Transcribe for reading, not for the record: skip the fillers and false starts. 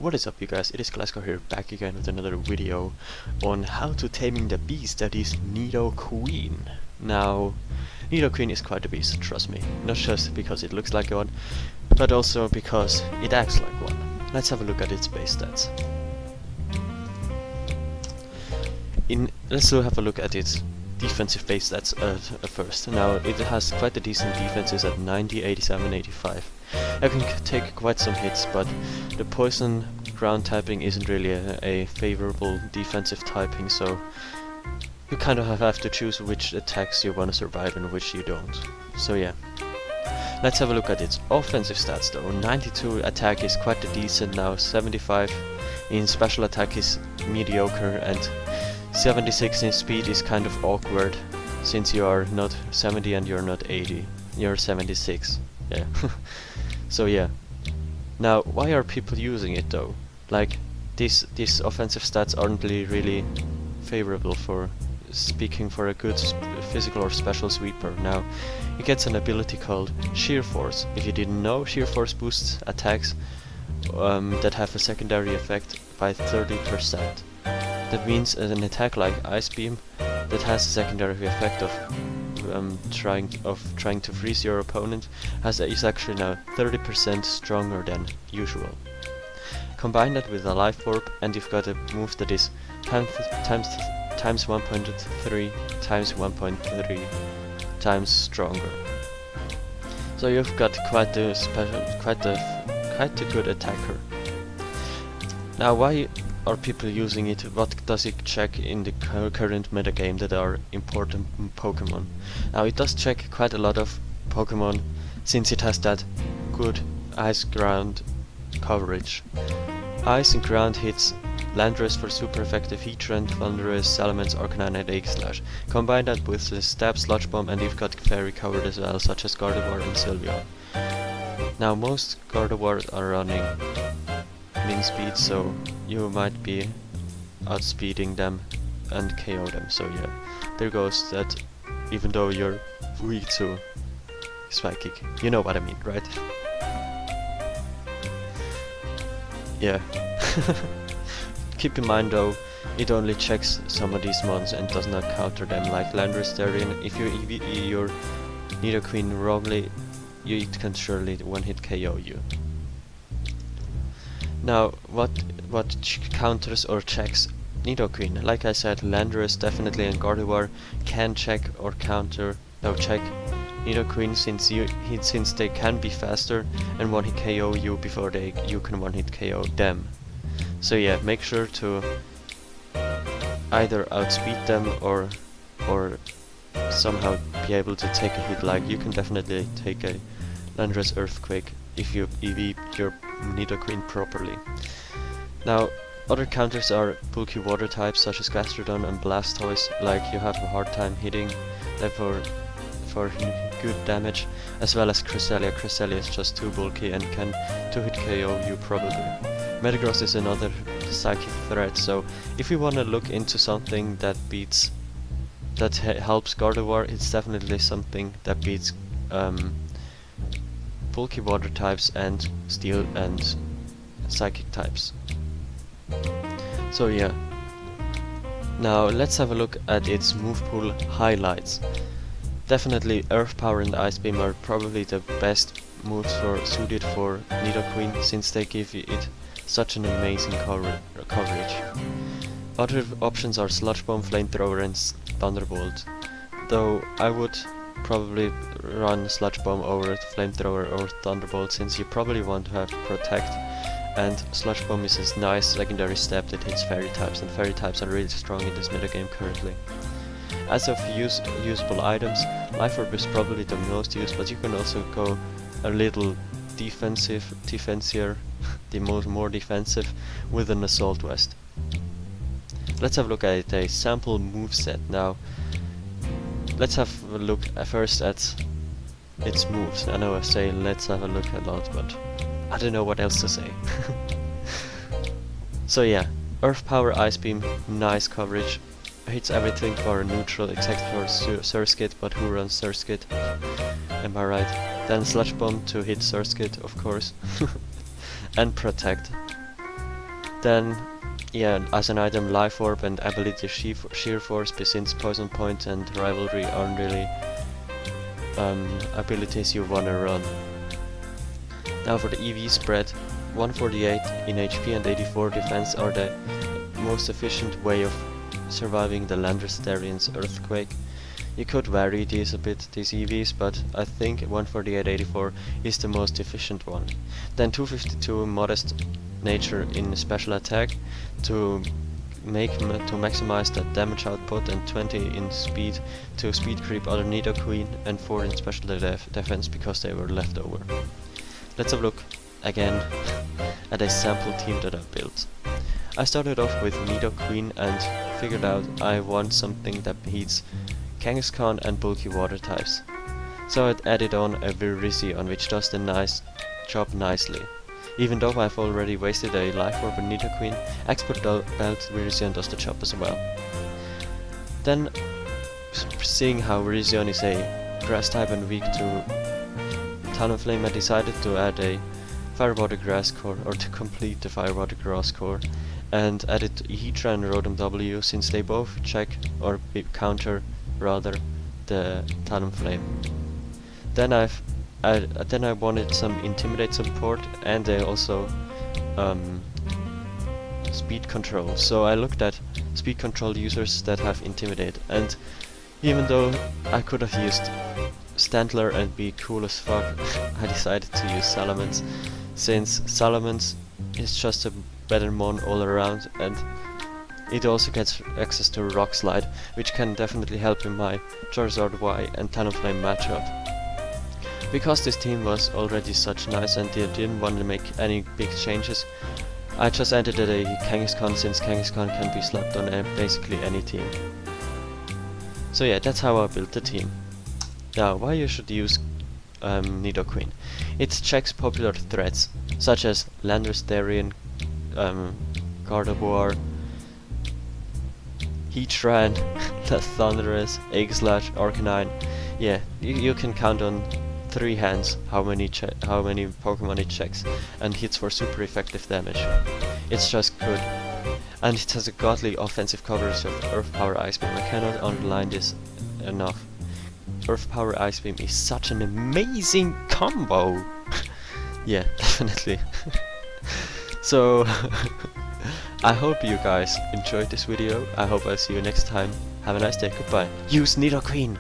What is up, you guys? It is Glasgow here, back again with another video on how to taming the beast that is Nidoqueen. Now, Nidoqueen is quite a beast, trust me. Not just because it looks like one, but also because it acts like one. Let's have a look at its base stats. Let's have a look at its defensive base stats first. Now, it has quite a decent defenses at 90, 87, 85. I can take quite some hits, but the poison ground typing isn't really a favorable defensive typing, so you kind of have to choose which attacks you want to survive and which you don't. So yeah. Let's have a look at its offensive stats though. 92 attack is quite decent now, 75 in special attack is mediocre, and 76 in speed is kind of awkward, since you are not 70 and you're not 80. You're 76. Yeah. So yeah. Now, why are people using it though? Like, these offensive stats aren't really favorable for speaking for a good physical or special sweeper. Now, it gets an ability called Sheer Force. If you didn't know, Sheer Force boosts attacks that have a secondary effect by 30%. That means an attack like Ice Beam that has a secondary effect of trying to freeze your opponent is actually now 30% stronger than usual. Combine that with a Life Orb and you've got a move that is times 1.3 times 1.3 times stronger. So you've got quite a good attacker. Now, why are people using it? What does it check in the current metagame that are important Pokémon? Now, it does check quite a lot of Pokémon, since it has that good ice ground coverage. Ice and ground hits Landorus for super effective Heatran, Thunderous, Salamence, Arcanine and Egg Slash. Combine that with the Stab, Sludge Bomb, and you've got Fairy covered as well, such as Gardevoir and Sylveon. Now, most Gardevoirs are running min speed, so you might be outspeeding them and KO them. So yeah, there goes that, even though you're weak to Psychic. You know what I mean, right? Yeah. Keep in mind though, it only checks some of these mons and does not counter them, like Landorus, Therian. If you EV your Nidoqueen wrongly, it can surely one-hit KO you. Now, what counters or checks Nidoqueen? Like I said, Landorus definitely and Gardevoir can check or counter. No, check Nidoqueen, since they can be faster and one-hit KO you before you can one-hit KO them. So yeah, make sure to either outspeed them or somehow be able to take a hit. Like, you can definitely take a Landorus Earthquake if you EV your Nidoqueen properly. Now, other counters are bulky water types such as Gastrodon and Blastoise. Like, you have a hard time hitting them for good damage, as well as Cresselia. Cresselia is just too bulky and can 2-hit KO you probably. Metagross is another psychic threat, so if you wanna look into something that helps Gardevoir, it's definitely something that beats bulky water types and steel and psychic types. So yeah. Now let's have a look at its Movepool highlights. Definitely Earth Power and Ice Beam are probably the best moves suited for Nidoqueen, since they give it such an amazing coverage. Other options are Sludge Bomb, Flamethrower and Thunderbolt, though I would probably run Sludge Bomb over Flamethrower or Thunderbolt, since you probably want to have Protect, and Sludge Bomb is a nice secondary step that hits Fairy types, and Fairy types are really strong in this metagame currently. As of usable items, Life Orb is probably the most used, but you can also go a little defensier, more defensive, with an Assault Vest. Let's have a look at a sample moveset now. Let's have a look first at its moves. I know I say let's have a look a lot, but I don't know what else to say. So yeah, Earth Power, Ice Beam, nice coverage. Hits everything for neutral except for Surskit, but who runs Surskit? Am I right? Then Sludge Bomb to hit Surskit, of course. And Protect. Then, yeah, as an item, Life Orb and ability Sheer Force, since Poison Point and Rivalry aren't really abilities you wanna run. Now for the EV spread, 148 in HP and 84 defense are the most efficient way of surviving the Landorus Darian's Earthquake. You could vary these a bit, these EVs, but I think 148-84 is the most efficient one. Then 252 modest nature in special attack to maximize the damage output, and 20 in speed to speed creep other Nidoqueen, and 4 in special defense because they were left over. Let's have a look again at a sample team that I built. I started off with Nidoqueen and figured out I want something that beats Kangaskhan and bulky water types. So I added on a Virizion, which does the job nicely. Even though I've already wasted a Life Orb on Nidoqueen, Expert Belt Virizion does the job as well. Then, seeing how Virizion is a grass type and weak to Talonflame, I decided to add a Firewater Grass core, or to complete the Firewater Grass core, and added Hydra and Rotom W, since they both check or counter rather the Talonflame. Then I wanted some Intimidate support, and also speed control. So I looked at speed control users that have Intimidate, and even though I could have used Stantler and be cool as fuck, I decided to use Salamence, since Salamence is just a better mon all around, and it also gets access to Rock Slide, which can definitely help in my Charizard Y and Talonflame matchup. Because this team was already such nice and they didn't want to make any big changes, I just added a Kangaskhan, since Kangaskhan can be slapped on basically any team. So yeah, that's how I built the team. Now, why you should use Nidoqueen. It checks popular threats, such as Landorus Darian, Gardevoir, Heatran, the Thunderous, Aegislash, Arcanine. Yeah, you can count on 3 hands how many Pokemon it checks, and hits for super effective damage. It's just good. And it has a godly offensive coverage of Earth Power Ice Beam. I cannot underline this enough. Earth Power Ice Beam is such an amazing combo! Yeah, definitely. So, I hope you guys enjoyed this video. I hope I'll see you next time. Have a nice day. Goodbye. Use Nidoqueen!